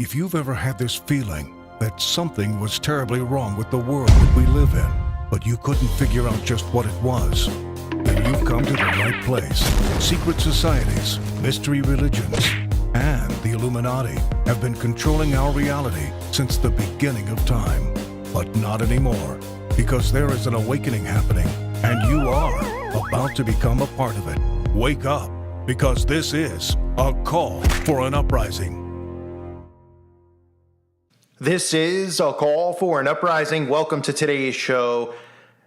If you've ever had this feeling that something was terribly wrong with the world that we live in, but you couldn't figure out just what it was, then you've come to the right place. Secret societies, mystery religions, and the Illuminati have been controlling our reality since the beginning of time. But not anymore, because there is an awakening happening, and you are about to become a part of it. Wake up, because this is a call for an uprising. This is a call for an uprising. Welcome to today's show.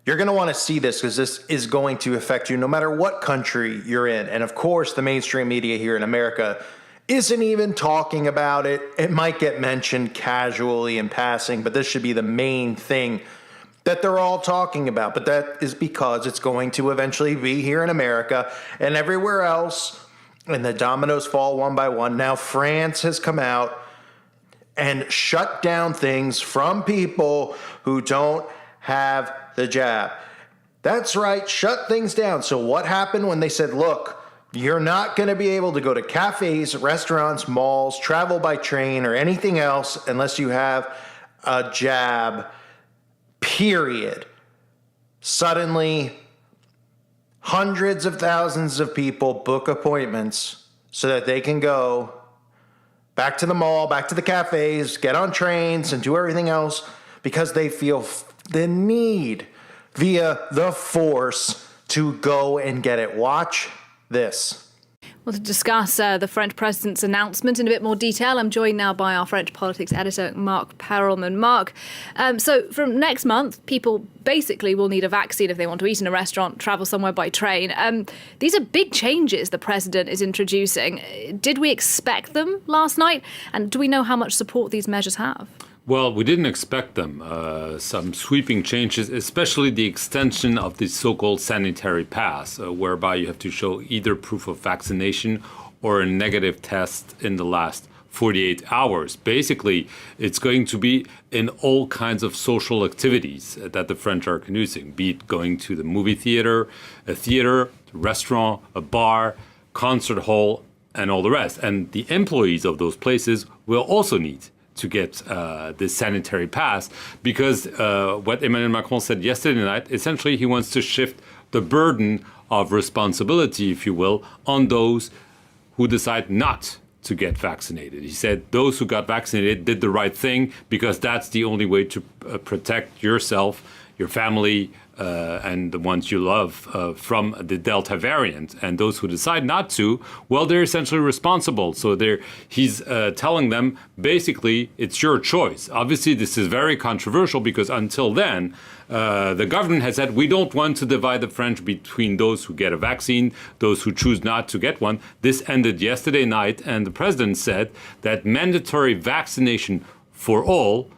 You're going to want to see this because this is going to affect you no matter what country you're in. And of course, the mainstream media here in America isn't even talking about it. It might get mentioned casually in passing, but this should be the main thing that they're all talking about. But that is because it's going to eventually be here in America and everywhere else. And the dominoes fall one by one. Now France has come out and shut down things from people who don't have the jab. That's right, shut things down. So what happened when they said, look, you're not going to be able to go to cafes, restaurants, malls, travel by train, or anything else unless you have a jab, period. Suddenly, hundreds of thousands of people book appointments so that they can go back to the mall, back to the cafes, get on trains, and do everything else because they feel the need via the force to go and get it. Watch this. Well, to discuss the French president's announcement in a bit more detail, I'm joined now by our French politics editor, Mark Perelman. Mark, so from next month, people basically will need a vaccine if they want to eat in a restaurant, travel somewhere by train. These are big changes the president is introducing. Did we expect them last night? And do we know how much support these measures have? Well, we didn't expect them. Some sweeping changes, especially the extension of the so-called sanitary pass, whereby you have to show either proof of vaccination or a negative test in the last 48 hours. Basically, it's going to be in all kinds of social activities that the French are conducting, be it going to the movie theater, a restaurant, a bar, concert hall, and all the rest. And the employees of those places will also need to get this sanitary pass, because what Emmanuel Macron said yesterday night, essentially he wants to shift the burden of responsibility, if you will, on those who decide not to get vaccinated. He said those who got vaccinated did the right thing because that's the only way to protect yourself, your family, and the ones you love from the Delta variant. And those who decide not to, well, they're essentially responsible. So he's telling them, basically, it's your choice. Obviously, this is very controversial because until then, the government has said, we don't want to divide the French between those who get a vaccine, those who choose not to get one. This ended yesterday night, and the president said that mandatory vaccination for all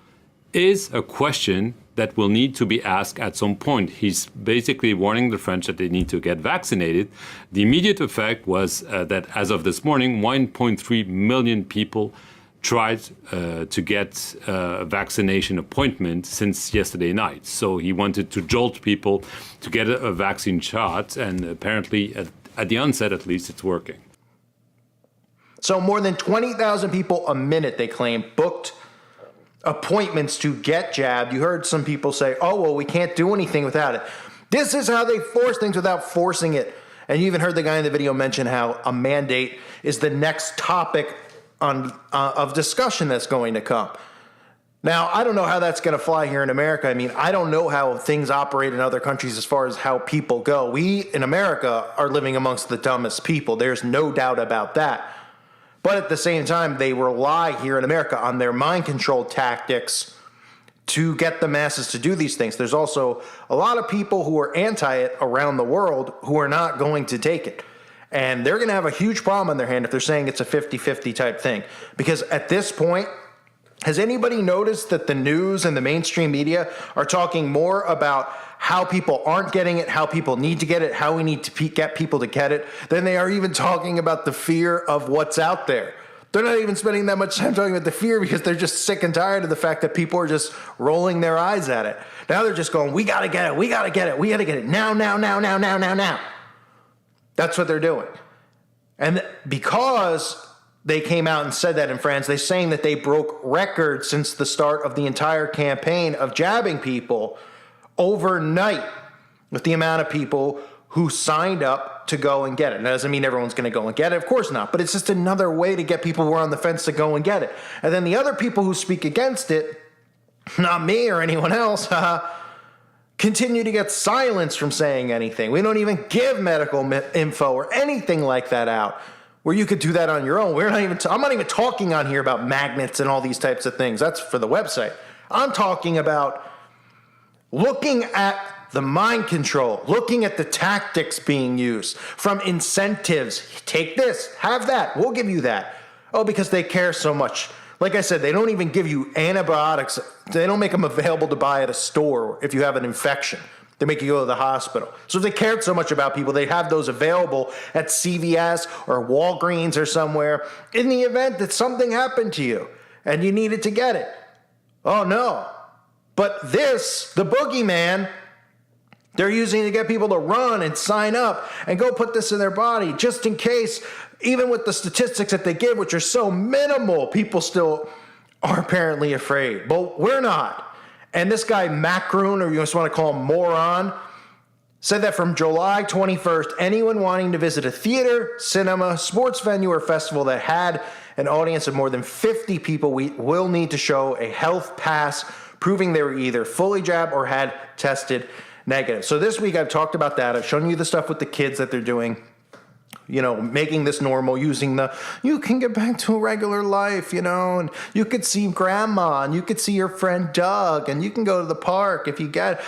is a question that will need to be asked at some point. He's basically warning the French that they need to get vaccinated. The immediate effect was that as of this morning, 1.3 million people tried to get a vaccination appointment since yesterday night. So he wanted to jolt people to get a vaccine shot, and apparently at the onset at least it's working. So more than 20,000 people a minute, they claim, booked appointments to get jabbed. You heard some people say, oh, well, we can't do anything without it. This is how they force things without forcing it. And you even heard the guy in the video mention how a mandate is the next topic of discussion that's going to come. Now, I don't know how that's going to fly here in America. I mean, I don't know how things operate in other countries as far as how people go. We in America are living amongst the dumbest people. There's no doubt about that. But at the same time, they rely here in America on their mind control tactics to get the masses to do these things. There's also a lot of people who are anti it around the world who are not going to take it. And they're going to have a huge problem on their hand if they're saying it's a 50-50 type thing. Because at this point, has anybody noticed that the news and the mainstream media are talking more about how people aren't getting it, how people need to get it, how we need to get people to get it, than they are even talking about the fear of what's out there? They're not even spending that much time talking about the fear because they're just sick and tired of the fact that people are just rolling their eyes at it. Now they're just going, we got to get it, we got to get it, we got to get it now. That's what they're doing. And because they came out and said that in France. They're saying that they broke records since the start of the entire campaign of jabbing people overnight with the amount of people who signed up to go and get it. That doesn't mean everyone's going to go and get it. Of course not. But it's just another way to get people who are on the fence to go and get it. And then the other people who speak against it, not me or anyone else, continue to get silenced from saying anything. We don't even give medical info or anything like that out where you could do that on your own. I'm not even talking on here about magnets and all these types of things. That's for the website. I'm talking about looking at the mind control, looking at the tactics being used from incentives. Take this, have that, we'll give you that. Oh, because they care so much. Like I said, they don't even give you antibiotics. They don't make them available to buy at a store if you have an infection. They make you go to the hospital. So if they cared so much about people, they'd have those available at CVS or Walgreens or somewhere in the event that something happened to you and you needed to get it. Oh, no. But this, the boogeyman, they're using to get people to run and sign up and go put this in their body just in case, even with the statistics that they give, which are so minimal, people still are apparently afraid. But we're not. And this guy, Macron, or you just want to call him Moron, said that from July 21st, anyone wanting to visit a theater, cinema, sports venue, or festival that had an audience of more than 50 people will need to show a health pass proving they were either fully jabbed or had tested negative. So this week I've talked about that. I've shown you the stuff with the kids that they're doing, making this normal, using you can get back to a regular life, and you could see grandma and you could see your friend Doug and you can go to the park if you get,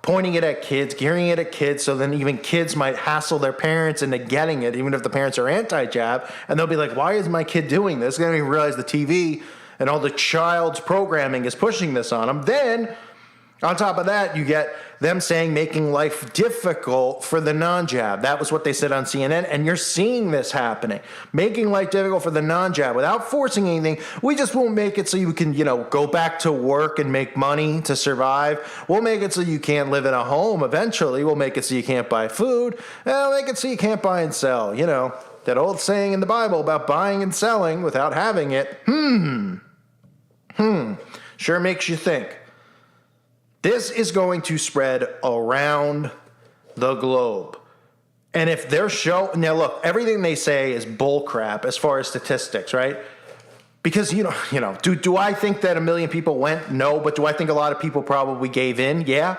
pointing it at kids, gearing it at kids, so then even kids might hassle their parents into getting it, even if the parents are anti-jab, and they'll be like, why is my kid doing this? They don't even realize the TV and all the child's programming is pushing this on them. Then, on top of that, you get them saying making life difficult for the non-jab. That was what they said on CNN, and you're seeing this happening. Making life difficult for the non-jab without forcing anything. We just won't make it so you can, go back to work and make money to survive. We'll make it so you can't live in a home eventually. We'll make it so you can't buy food. We'll make it so you can't buy and sell. That old saying in the Bible about buying and selling without having it. Sure makes you think. This is going to spread around the globe. And if they're now look, everything they say is bullcrap as far as statistics, right? Because, do I think that 1 million people went? No, but do I think a lot of people probably gave in? Yeah.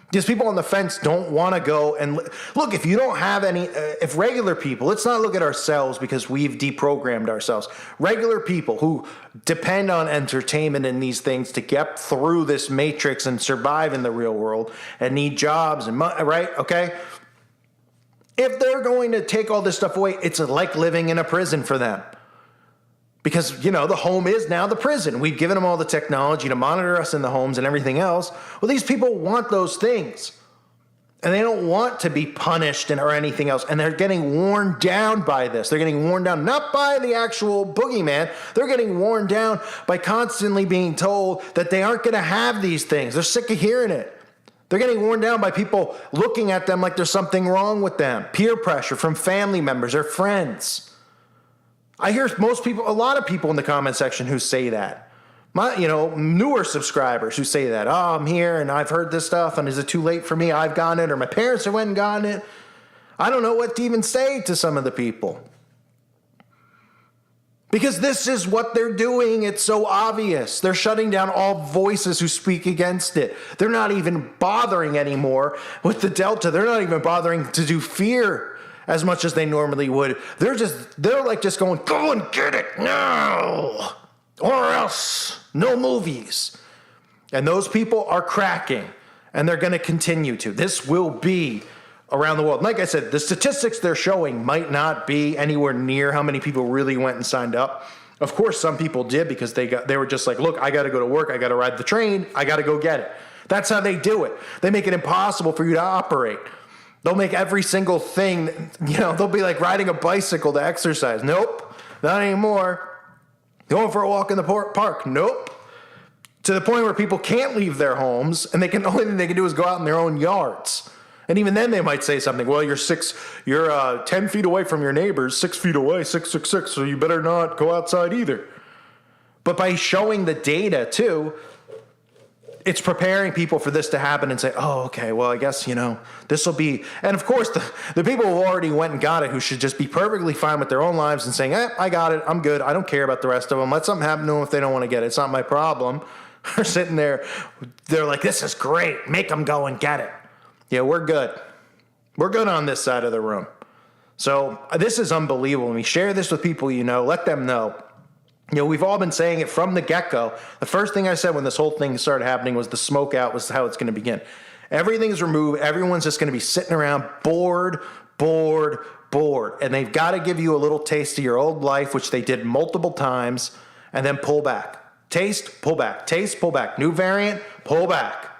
Because people on the fence don't want to go and look, if you don't have any, if regular people, let's not look at ourselves because we've deprogrammed ourselves. Regular people who depend on entertainment and these things to get through this matrix and survive in the real world and need jobs and money, right? Okay. If they're going to take all this stuff away, it's like living in a prison for them. Because, the home is now the prison. We've given them all the technology to monitor us in the homes and everything else. Well, these people want those things. And they don't want to be punished or anything else. And they're getting worn down by this. They're getting worn down not by the actual boogeyman. They're getting worn down by constantly being told that they aren't going to have these things. They're sick of hearing it. They're getting worn down by people looking at them like there's something wrong with them. Peer pressure from family members or friends. I hear a lot of people in the comment section who say that. Newer subscribers who say that. Oh, I'm here and I've heard this stuff and is it too late for me? I've gotten it or my parents have went and gotten it. I don't know what to even say to some of the people. Because this is what they're doing. It's so obvious. They're shutting down all voices who speak against it. They're not even bothering anymore with the Delta. They're not even bothering to do fear as much as they normally would. They're just going, go and get it now, or else no movies. And those people are cracking, and they're going to continue to. This will be around the world. Like I said, the statistics they're showing might not be anywhere near how many people really went and signed up. Of course, some people did because they were just like, look, I got to go to work. I got to ride the train. I got to go get it. That's how they do it. They make it impossible for you to operate. They'll make every single thing, they'll be like riding a bicycle to exercise. Nope, not anymore. Going for a walk in the park. Nope. To the point where people can't leave their homes and the only thing they can do is go out in their own yards And even then they might say something, well, you're 10 feet away from your neighbors, 6 feet away, 666, so you better not go outside either. But by showing the data too, it's preparing people for this to happen and say, oh, okay, well, I guess, this will be, and of course the people who already went and got it, who should just be perfectly fine with their own lives and saying, I got it, I'm good, I don't care about the rest of them, let something happen to them if they don't want to get it, it's not my problem. They're sitting there, they're like, this is great, make them go and get it. Yeah, we're good. We're good on this side of the room. So this is unbelievable. When we share this with people, let them know. We've all been saying it from the get-go. The first thing I said when this whole thing started happening was the smoke out was how it's going to begin. Everything's removed. Everyone's just going to be sitting around bored. And they've got to give you a little taste of your old life, which they did multiple times, and then pull back. Taste, pull back. Taste, pull back. New variant, pull back.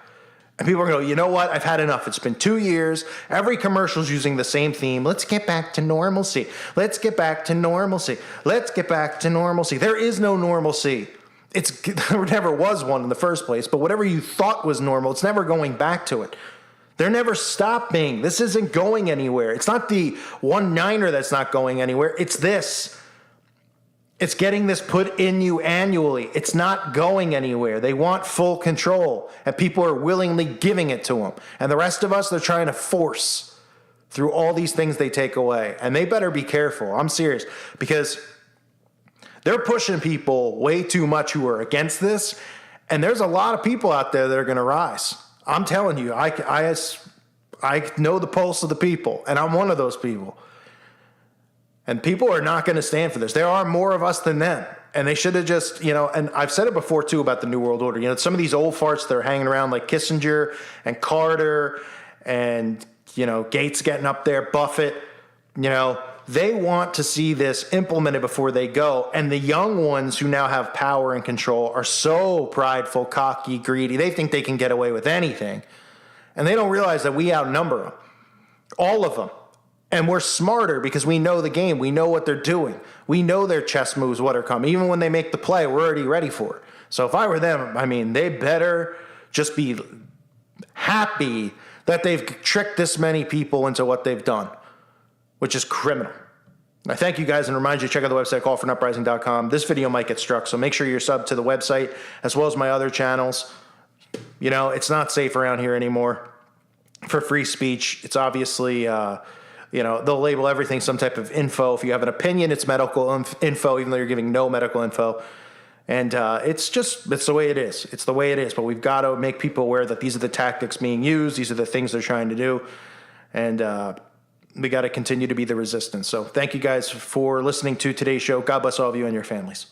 And people are going to go, you know what? I've had enough. It's been 2 years. Every commercial's using the same theme. Let's get back to normalcy. Let's get back to normalcy. Let's get back to normalcy. There is no normalcy. There never was one in the first place. But whatever you thought was normal, it's never going back to it. They're never stopping. This isn't going anywhere. It's not the one-niner that's not going anywhere. It's this. It's getting this put in you annually. It's not going anywhere. They want full control, and people are willingly giving it to them. And the rest of us, they're trying to force through all these things they take away. And they better be careful. I'm serious, because they're pushing people way too much who are against this, and there's a lot of people out there that are going to rise. I'm telling you, I know the pulse of the people, and I'm one of those people. And people are not going to stand for this. There are more of us than them. And they should have just, and I've said it before too about the New World Order. Some of these old farts that are hanging around like Kissinger and Carter and, Gates getting up there, Buffett, they want to see this implemented before they go. And the young ones who now have power and control are so prideful, cocky, greedy. They think they can get away with anything. And they don't realize that we outnumber them. All of them. And we're smarter because we know the game. We know what they're doing. We know their chess moves, what are coming. Even when they make the play, we're already ready for it. So if I were them, they better just be happy that they've tricked this many people into what they've done, which is criminal. I thank you guys and remind you to check out the website, callfornuprising.com. This video might get struck, so make sure you're subbed to the website as well as my other channels. It's not safe around here anymore for free speech. It's obviously... they'll label everything some type of info. If you have an opinion, it's medical info, even though you're giving no medical info. And it's the way it is. It's the way it is. But we've got to make people aware that these are the tactics being used. These are the things they're trying to do. And we got to continue to be the resistance. So thank you guys for listening to today's show. God bless all of you and your families.